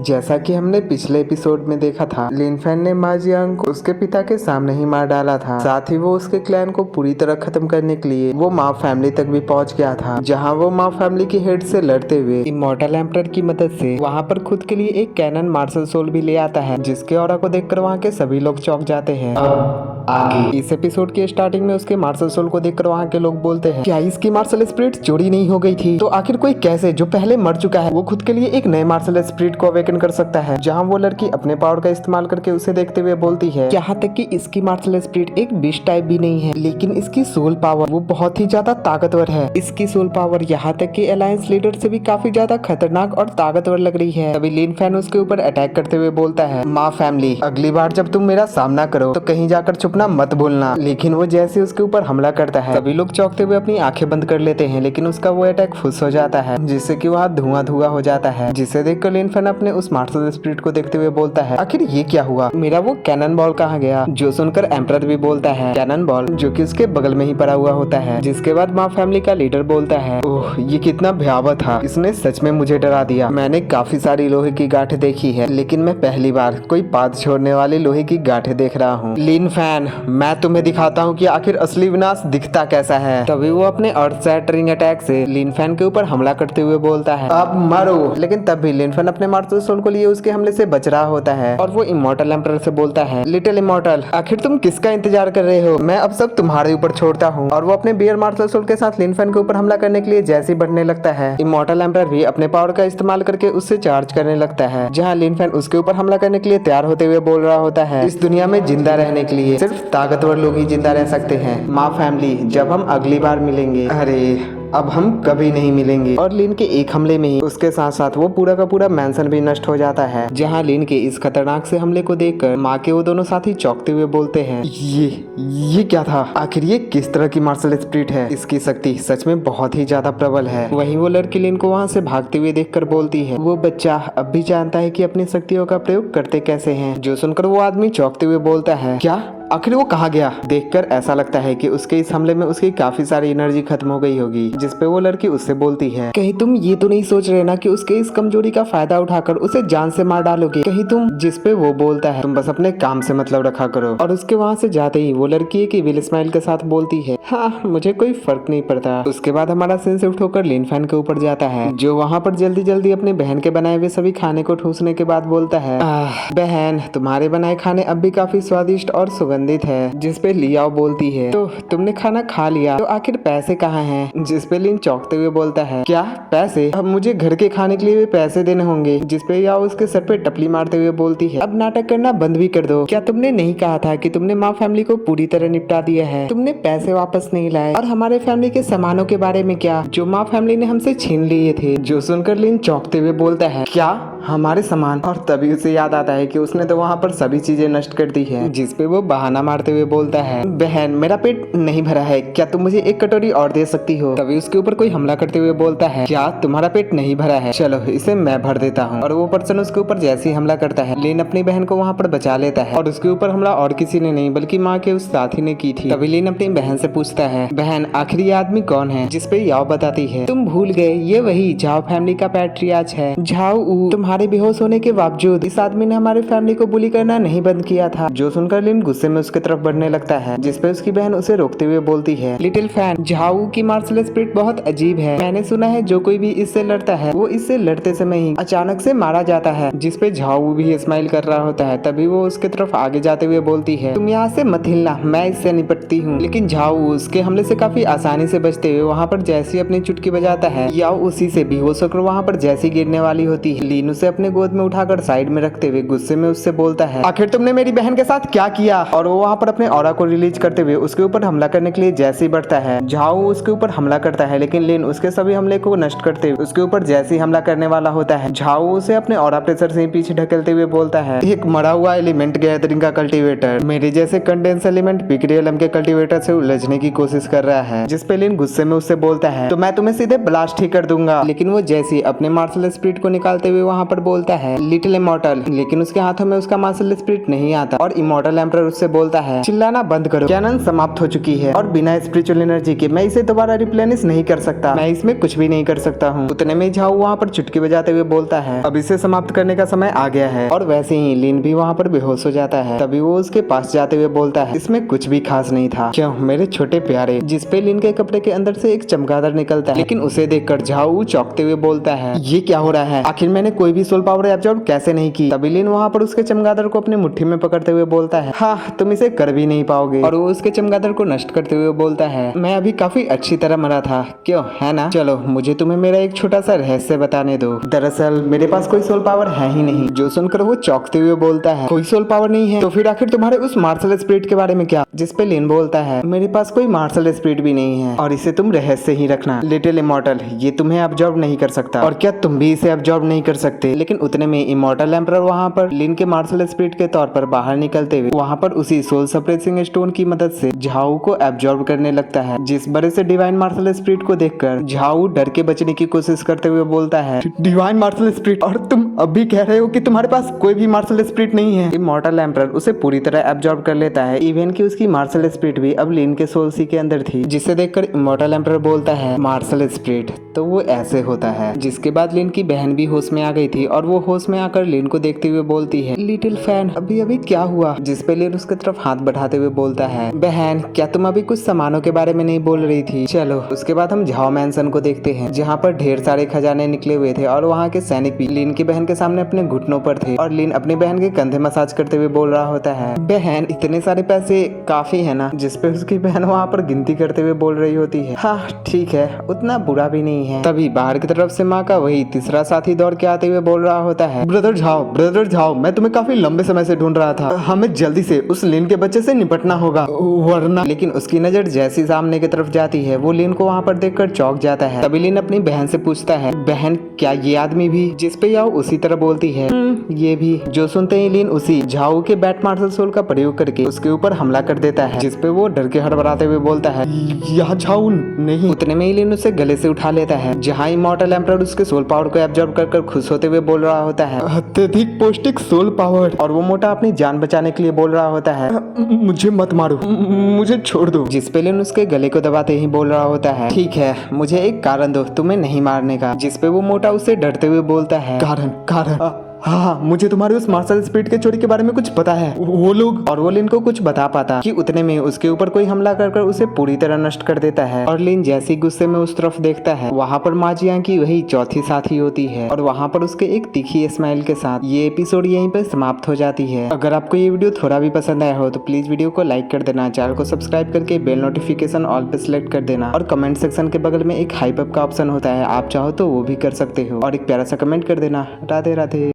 जैसा कि हमने पिछले एपिसोड में देखा था, लिन फैन ने मा जियांग को उसके पिता के सामने ही मार डाला था। साथ ही वो उसके क्लैन को पूरी तरह खत्म करने के लिए वो मा फैमिली तक भी पहुंच गया था, जहां वो मा फैमिली की हेड से लड़ते हुए इमॉर्टल एम्परर की मदद से वहां पर खुद के लिए एक कैनन मार्शल सोल भी ले आता है, जिसके ऑरा को देखकर वहां के सभी लोग चौंक जाते हैं। अब आगे इस एपिसोड की स्टार्टिंग में उसके मार्शल सोल को देखकर वहां के लोग बोलते हैं, क्या इसकी मार्शल स्पिरिट चोरी नहीं हो गई थी? तो आखिर कोई कैसे जो पहले मर चुका है वो खुद के लिए एक नए मार्शल स्पिरिट को अवेकन कर सकता है? जहां वो लड़की अपने पावर का इस्तेमाल करके उसे देखते हुए बोलती है, यहाँ तक कि इसकी मार्शल स्पिरिट एक बिस्ट टाइप भी नहीं है, लेकिन इसकी सोल पावर वो बहुत ही ज्यादा ताकतवर है। इसकी सोल पावर यहाँ तक कि अलायंस लीडर से भी काफी ज्यादा खतरनाक और ताकतवर लग रही है। तभी लिन फैन उसके ऊपर अटैक करते हुए बोलता है, मा फैमिली, अगली बार जब तुम मेरा सामना करो तो कहीं जाकर छुपना मत भूलना। लेकिन वो जैसे उसके ऊपर हमला करता है, सभी लोग चौंकते हुए अपनी आंखें बंद कर लेते हैं, लेकिन उसका वो अटैक फुस हो जाता है, जिससे कि वहाँ धुआं धुआं हो जाता है। जिसे देखकर लिन फैन अपने उस मार्शल स्पिरिट को देखते हुए बोलता है, आखिर ये क्या हुआ? मेरा वो कैनन बॉल कहाँ गया? जो सुनकर एम्परर भी बोलता है, कैनन बॉल, जो कि उसके बगल में ही पड़ा हुआ होता है। जिसके बाद मा फैमिली का लीडर बोलता है, ओह ये कितना भयावह था, इसने सच में मुझे डरा दिया। मैंने काफी सारी लोहे की गांठें देखी है, लेकिन मैं पहली बार कोई पाद छोड़ने वाली लोहे की गांठें देख रहा हूँ। लिन फैन, मैं तुम्हें दिखाता हूँ कि आखिर असली विनाश दिखता कैसा है। तभी वो अपने अर्थ शैटरिंग अटैक से लिन फैन के ऊपर हमला करते हुए बोलता है, अब मरो। लेकिन तब भी लिन फैन अपने मार्शल सोल को लिए उसके हमले से बच रहा होता है, और वो इमॉर्टल एम्परर से बोलता है, लिटिल इमॉर्टल, आखिर तुम किसका इंतजार कर रहे हो? मैं अब सब तुम्हारे ऊपर छोड़ता हूँ। और वो अपने बियर मार्शल सोल के साथ लिन फैन के ऊपर हमला करने के लिए जैसे ही बढ़ने लगता है, इमॉर्टल एम्परर भी अपने पावर का इस्तेमाल करके उससे चार्ज करने लगता है। जहाँ लिन फैन उसके ऊपर हमला करने के लिए तैयार होते हुए बोल रहा होता है, इस दुनिया में जिंदा रहने के लिए सिर्फ ताकतवर लोग ही जिंदा रह सकते हैं। मा फैमिली, जब हम अगली बार मिलेंगे, अरे अब हम कभी नहीं मिलेंगे। और लिन के एक हमले में ही उसके साथ साथ वो पूरा का पूरा मैंसन भी नष्ट हो जाता है। जहां लिन के इस खतरनाक से हमले को देखकर माँ के वो दोनों साथी चौंकते हुए बोलते हैं, ये क्या था? आखिर ये किस तरह की मार्शल स्पिरिट है? इसकी शक्ति सच में बहुत ही ज्यादा प्रबल है। वहीं वो लड़की लिन को वहां से भागते हुए देखकर बोलती है, वो बच्चा अब भी जानता है कि अपनी शक्तियों का प्रयोग करते कैसे हैं। जो सुनकर वो आदमी चौंकते हुए बोलता है, क्या? आखिर वो कहाँ गया? देखकर ऐसा लगता है कि उसके इस हमले में उसकी काफी सारी एनर्जी खत्म हो गई होगी। जिसपे वो लड़की उससे बोलती है, कहीं तुम ये तो नहीं सोच रहे ना कि उसके इस कमजोरी का फायदा उठाकर उसे जान से मार डालोगे कहीं तुम? जिसपे वो बोलता है, तुम बस अपने काम से मतलब रखा करो। और उसके वहाँ से जाते ही वो लड़की एक इविल स्माइल के साथ बोलती है, हाँ मुझे कोई फर्क नहीं पड़ता। उसके बाद हमारा सीन शिफ्ट होकर लिन फैन के ऊपर जाता है, जो वहाँ पर जल्दी जल्दी अपनी बहन के बनाए हुए सभी खाने को ठूसने के बाद बोलता है, बहन तुम्हारे बनाए खाने अब भी काफी स्वादिष्ट और सुगंधित है। जिसपे लियाओ बोलती है, तो तुमने खाना खा लिया, तो आखिर पैसे कहाँ हैं? जिसपे लिन चौंकते हुए बोलता है, क्या पैसे? अब मुझे घर के खाने के लिए भी पैसे देने होंगे। जिसपे याओ उसके सर पे टपली मारते हुए बोलती है, अब नाटक करना बंद भी कर दो। क्या तुमने नहीं कहा था कि तुमने माँ फैमिली को पूरी तरह निपटा दिया है? तुमने पैसे वापस नहीं लाए, और हमारे फैमिली के सामानों के बारे में क्या, जो माँ फैमिली ने हमसे छीन लिए थे? जो सुनकर लिन चौंकते हुए बोलता है, क्या हमारे सामान? और तभी उसे याद आता है कि उसने तो वहाँ पर सभी चीजें नष्ट कर दी है। जिसपे वो बहाना मारते हुए बोलता है, बहन मेरा पेट नहीं भरा है, क्या तुम मुझे एक कटोरी और दे सकती हो? तभी उसके ऊपर कोई हमला करते हुए बोलता है, क्या तुम्हारा पेट नहीं भरा है? चलो इसे मैं भर देता हूँ। और वो पर्सन उसके ऊपर जैसे ही हमला करता है, लिन अपनी बहन को वहाँ पर बचा लेता है। और उसके ऊपर हमला और किसी ने नहीं बल्कि माँ के उस साथी ने की थी। तभी लिन अपनी बहन से पूछता है, बहन आखिर ये आदमी कौन है? जिसपे याओ बताती है, तुम भूल गए, ये वही झाओ फैमिली का पैट्रियार्च है, झाओ ऊ। तुम्हारे बेहोश होने के बावजूद इस आदमी ने हमारे फैमिली को बुली करना नहीं बंद किया था। जो सुनकर लिन गुस्से में उसकी तरफ बढ़ने लगता है, जिसपे उसकी बहन उसे रोकते हुए बोलती है, लिटिल फैन, झाऊ की मार्शल स्पिरिट बहुत अजीब है। मैंने सुना है जो कोई भी इससे लड़ता है वो इससे लड़ते समय ही अचानक से मारा जाता है। जिसपे झाऊ भी स्माइल कर रहा होता है। तभी वो उसके तरफ आगे जाते हुए बोलती है, तुम यहाँ से मत हिलना, मैं इससे निपटती हूँ। लेकिन झाऊ उसके हमले से काफी आसानी से बचते हुए वहाँ पर जैसी अपनी चुटकी बजाता है, याओ उसी से बेहोश होकर वहाँ पर जैसी गिरने वाली होती है, लीन उसे अपने गोद में उठाकर साइड में रखते हुए गुस्से में उससे बोलता है, आखिर तुमने मेरी बहन के साथ क्या किया? और वो वहाँ पर अपने ऑरा को रिलीज करते हुए उसके ऊपर हमला करने के लिए जैसे ही बढ़ता है, झाओ उसके ऊपर हमला करता है, लेकिन लिन उसके सभी हमले को नष्ट करते हुए उसके ऊपर जैसे ही हमला करने वाला होता है, झाओ उसे अपने ऑरा प्रेशर से पीछे ढकेलते हुए बोलता है, एक मरा हुआ एलिमेंट गैदरिंग का कल्टीवेटर मेरे जैसे कंडेंस एलिमेंट पिक्रियलम के कल्टीवेटर से उलझने की कोशिश कर रहा है। जिसपे लिन गुस्से में उससे बोलता है, तो मैं तुम्हें सीधे ब्लास्ट ही कर दूंगा। लेकिन वो जैसे अपने मार्शल स्पिरिट को निकालते हुए वहाँ पर पर बोलता है लिटिल इमॉर्टल, लेकिन उसके हाथों में उसका मार्शल स्पिरिट नहीं आता और इमॉर्टल एम्परर उससे बोलता है चिल्लाना बंद करो, कैनन समाप्त हो चुकी है और बिना स्पिरिचुअल एनर्जी के मैं इसे दोबारा रिप्लेनिश नहीं कर सकता, मैं इसमें कुछ भी नहीं कर सकता हूँ। उतने में झाओ वहाँ पर चुटकी बजाते हुए बोलता है अब इसे समाप्त करने का समय आ गया है और वैसे ही लिन भी वहाँ पर बेहोश हो जाता है। तभी वो उसके पास जाते हुए बोलता है इसमें कुछ भी खास नहीं था। क्यों मेरे छोटे प्यारे, जिसपे लिन के कपड़े के अंदर से एक चमगादड़ निकलता है, लेकिन उसे देखकर झाओ चौंकते हुए बोलता है ये क्या हो रहा है, आखिर मैंने कोई भी सोल पावर एब्जॉर्ब कैसे नहीं की। तभी लिन वहाँ पर उसके चमगादड़ को अपनी मुट्ठी में पकड़ते हुए बोलता है हाँ तुम इसे कर भी नहीं पाओगे, और वो उसके चमगादड़ को नष्ट करते हुए बोलता है मैं अभी काफी अच्छी तरह मरा था, क्यों है ना। चलो मुझे तुम्हें मेरा एक छोटा सा रहस्य बताने दो, दरअसल मेरे पास कोई सोल पावर है ही नहीं। जो सुनकर वो चौंकते हुए बोलता है कोई सोल पावर नहीं है तो फिर आखिर तुम्हारे उस मार्शल स्पिरिट के बारे में क्या। जिसपे लिन बोलता है मेरे पास कोई मार्शल स्पिरिट भी नहीं है और इसे तुम रहस्य ही रखना, लिटिल इमॉर्टल ये तुम्हें अब्जॉर्ब नहीं कर सकता, और क्या तुम भी इसे अब्जॉर्ब नहीं कर सकते। लेकिन उतने में इमॉर्टल एम्परर वहाँ पर लिन के मार्शल स्पिरिट के तौर पर बाहर निकलते हुए वहाँ पर उसी सोल सप्रेसिंग स्टोन की मदद से झाओ को एब्जॉर्ब करने लगता है। जिस बड़े से डिवाइन मार्शल स्पिरिट को देखकर झाओ डर के बचने की कोशिश करते हुए बोलता है डिवाइन मार्शल स्पिरिट, और तुम अब भी कह रहे हो कि तुम्हारे पास कोई भी मार्शल स्पिरिट नहीं है। इमॉर्टल एम्परर उसे पूरी तरह एब्जॉर्ब कर लेता है, इवन कि उसकी मार्शल स्पिरिट भी अब लिन के सोल सी के अंदर थी। जिसे देखकर इमॉर्टल एम्परर बोलता है मार्शल स्पिरिट तो वो ऐसे होता है। जिसके बाद लिन की बहन भी होश में आ गई थी और वो होश में आकर लिन को देखते हुए बोलती है लिटिल फैन अभी अभी क्या हुआ। जिसपे लिन उसके तरफ हाथ बढ़ाते हुए बोलता है बहन क्या तुम अभी कुछ सामानों के बारे में नहीं बोल रही थी। चलो उसके बाद हम झाओ मैंसन को देखते हैं जहाँ पर ढेर सारे खजाने निकले हुए थे और वहाँ के सैनिक भी लिन की बहन के सामने अपने घुटनों पर थे और लिन अपनी बहन के कंधे मसाज करते हुए बोल रहा होता है बहन इतने सारे पैसे काफी है ना। जिसपे उसकी बहन वहाँ पर गिनती करते हुए बोल रही होती है हाँ ठीक है उतना बुरा भी नहीं है। तभी बाहर की तरफ से माँ का वही तीसरा साथी दौड़ के आते हुए बोल रहा होता है ब्रदर झाओ मैं तुम्हें काफी लंबे समय से ढूंढ रहा था, हमें जल्दी से उस लिन के बच्चे से निपटना होगा वरना। लेकिन उसकी नजर जैसी सामने की तरफ जाती है वो लिन को वहाँ पर देखकर चौंक जाता है। तभी लिन अपनी बहन से पूछता है बहन क्या ये आदमी भी। जिसपे याओ उसी तरह बोलती है ये भी। जो सुनते ही लिन उसी झाओ के बैट मार्शल सोल का प्रयोग करके उसके ऊपर हमला कर देता है। जिसपे वो डर के हड़बड़ाते हुए बोलता है यह झाओ नहीं। उतने में ही लिन उसे गले से उठा लेता है जहाँ इमॉर्टल एम्परर उसके सोल पावर को एब्जॉर्ब कर खुश होते हुए बोल रहा होता है अत्यधिक पौष्टिक सोल पावर। और वो मोटा अपनी जान बचाने के लिए बोल रहा होता है मुझे मत मारो मुझे छोड़ दो। जिसपे लिन उसके गले को दबाते ही बोल रहा होता है ठीक है मुझे एक कारण दो तुम्हें नहीं मारने का। जिसपे वो मोटा उसे डरते हुए बोलता है कारण हाँ मुझे तुम्हारे उस मार्शल स्पिरिट के चोरी के बारे में कुछ पता है। वो लोग और वो लिन को कुछ बता पाता कि उतने में उसके ऊपर कोई हमला कर उसे पूरी तरह नष्ट कर देता है। और लिन जैसे ही गुस्से में उस तरफ देखता है वहाँ पर माजिया की वही चौथी साथी होती है और वहाँ पर उसके एक तीखी स्माइल के साथ ये एपिसोड यहीं पर समाप्त हो जाती है। अगर आपको ये वीडियो थोड़ा भी पसंद आया हो तो प्लीज वीडियो को लाइक कर देना, चैनल को सब्सक्राइब करके बेल नोटिफिकेशन ऑल पे सिलेक्ट कर देना और कमेंट सेक्शन के बगल में एक हाइप अप का ऑप्शन होता है, आप चाहो तो वो भी कर सकते हो और एक प्यारा सा कमेंट कर देना। राधे राधे।